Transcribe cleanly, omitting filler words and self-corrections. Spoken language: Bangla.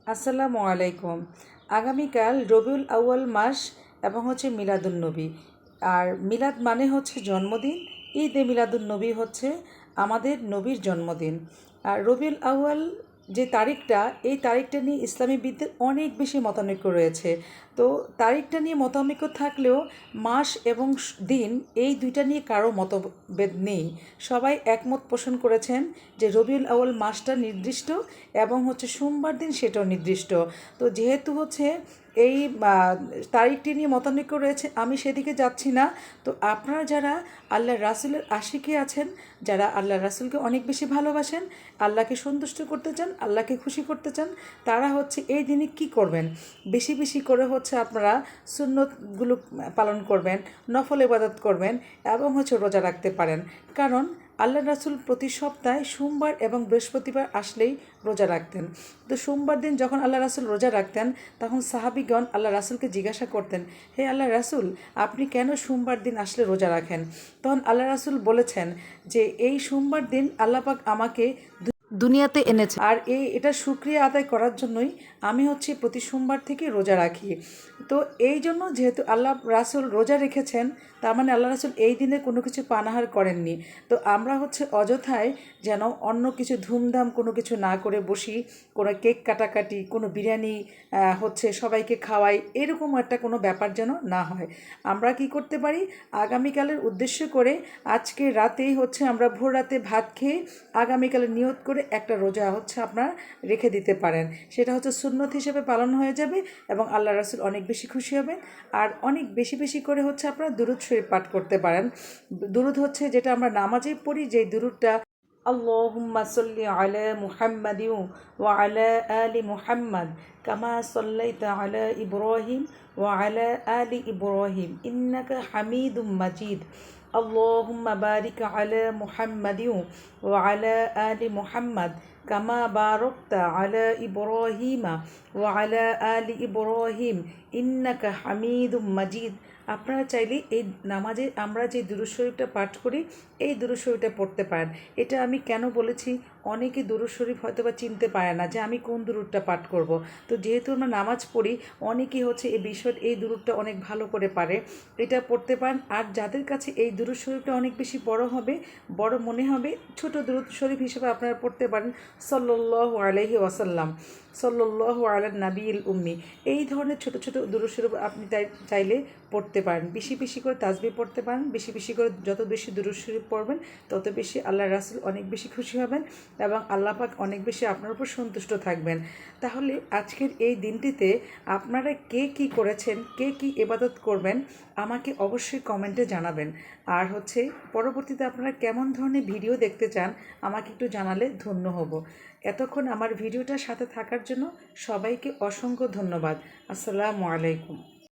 আসসালামু আলাইকুম। আগামীকাল রবিউল আউয়াল মাস এবং মিলাদুন্নবী। আর মিলাদ মানে হচ্ছে জন্মদিন, ঈদে মিলাদুন্নবী হচ্ছে আমাদের নবীর জন্মদিন। আর রবিউল আউয়াল যে তারিখটা, এই তারিখটা নিয়ে ইসলামীবিদদের অনেক বেশি মতানৈক্য রয়েছে। তো তারিখটা নিয়ে মতানৈক্য থাকলেও মাস এবং দিন এই দুইটা নিয়ে কারো মতভেদ নেই। সবাই একমত পোষণ করেছেন যে রবিউল আউয়াল মাসটা নির্দিষ্ট এবং সোমবার দিন সেটাও নির্দিষ্ট। তো যেহেতু এই তারিখটি নিয়ে মতানৈক্য রয়েছে, আমি সেদিকে যাচ্ছি না। তো আপনারা যারা আল্লাহ রাসূলের আশিকি আছেন, যারা আল্লাহ রাসূলকে অনেক বেশি ভালোবাসেন, আল্লাহকে সন্তুষ্ট করতে চান, আল্লাহকে খুশি করতে চান, তারা এই দিনে কি করবেন, বেশি বেশি করে আপনারা সুন্নতগুলো পালন করবেন, নফল ইবাদত করবেন এবং রোজা রাখতে পারেন। কারণ আল্লাহ রাসূল প্রতি সপ্তাহে সোমবার এবং বৃহস্পতিবার আসলেই রোজা রাখতেন। তো সোমবার দিন যখন আল্লাহ রাসূল রোজা রাখতেন, তখন সাহাবীগণ আল্লাহ রাসূলকে জিজ্ঞাসা করতেন, হে আল্লাহ রাসূল, আপনি কেন সোমবার দিন আসলে রোজা রাখেন? তখন আল্লাহ রাসূল বলেছেন যে এই সোমবার দিন আল্লাহ পাক আমাকে দুনিয়াতে এনেছে, আর এটা শুকরিয়া আদায় করার জন্যই আমি প্রতি সোমবার থেকে রোজা রাখি। তো এই জন্য যেহেতু আল্লাহ রাসূল রোজা রেখেছেন, তার মানে আল্লাহ রাসূল এই দিনে কোনো কিছু পানাহার করেননি। তো আমরা অযথায় যেন অন্য কিছু ধুমধাম কোনো কিছু না করে বসি, কোনো কেক কাটাকাটি, কোনো বিরিয়ানি সবাইকে খাওয়াই, এরকম একটা কোনো ব্যাপার যেন না হয়। আমরা কি করতে পারি, আগামীকালের উদ্দেশ্য করে আজকে রাতেই আমরা ভোর রাতে ভাত খেয়ে আগামীকালের নিয়ত করে একটা রোজা আপনারা রেখে দিতে পারেন। সেটা সুন্নত হিসেবে পালন হয়ে যাবে এবং আল্লাহ রাসূল অনেক বেশি খুশি হবেন। আর অনেক বেশি বেশি করে আপনারা দুরূদ শরীফ পাঠ করতে পারেন। দুরূদ যেটা আমরা নামাজে পড়ি, যেই দুরূদটা আল্লাহুম্মা সাল্লি আলা মুহাম্মাদিন ওয়া আলা আলি মুহাম্মাদ কামা সাল্লাইতা আলা ইব্রাহিম ওয়া আলা আলি ইব্রাহিম ইন্নাকা হামিদুম মাজিদ। আল্লাহুম্মা বারিক আলা মুহাম্মাদিন ওয়া আলা আলি মুহাম্মাদ কামা বারাকতা আলা ইব্রাহিমা ওয়া আলা আলি ইব্রাহিম ইন্নাকা হামিদুম মাজিদ। আপনারা চাইলে এই নামাজে আমরা যে দুরূদ শরীফটা পাঠ করি, এই দুরূদ শরীফটা পড়তে পারেন। এটা আমি কেন বলেছি, অনেকে দুরূদ শরীফ হয়তো বা চিনতে পারে না যে আমি কোন দুরূদটা পাঠ করব। তো যেহেতু আমরা নামাজ পড়ি, অনেকেই এই দুরূদটা অনেক ভালো করে পারে, এটা পড়তে পারেন। আর যাদের কাছে এই দুরূদ শরীফটা অনেক বেশি বড় মনে হবে, ছোট দুরূদ শরীফ হিসেবে আপনারা পড়তে পারেন সাল্লাল্লাহু আলাইহি ওয়াসাল্লাম, সাল্লাল্লাহু আলান নাবিয়িল উম্মি। এই ধরনের ছোট ছোট দুরূদ শরীফ আপনি চাইলে পড়তে পারেন। বেশি বেশি করে তাসবিহ পড়তে পারেন। বেশি বেশি করে যত বেশি দুরূদ শরীফ পড়বেন, তত বেশি আল্লাহ রাসূল অনেক বেশি খুশি হবেন এবং আল্লাহ পাক অনেক বেশি আপনার উপর সন্তুষ্ট থাকবেন। তাহলে আজকের এই দিনটিতে আপনারা কে কী করেছেন, কে কী ইবাদত করবেন, আমাকে অবশ্যই কমেন্টে জানাবেন। আর পরবর্তীতে আপনারা কেমন ধরনের ভিডিও দেখতে চান, আমাকে একটু জানালে ধন্য হব। এতক্ষণ আমার ভিডিওটার সাথে থাকার জন্য সবাইকে অসংখ্য ধন্যবাদ। আসসালামু আলাইকুম।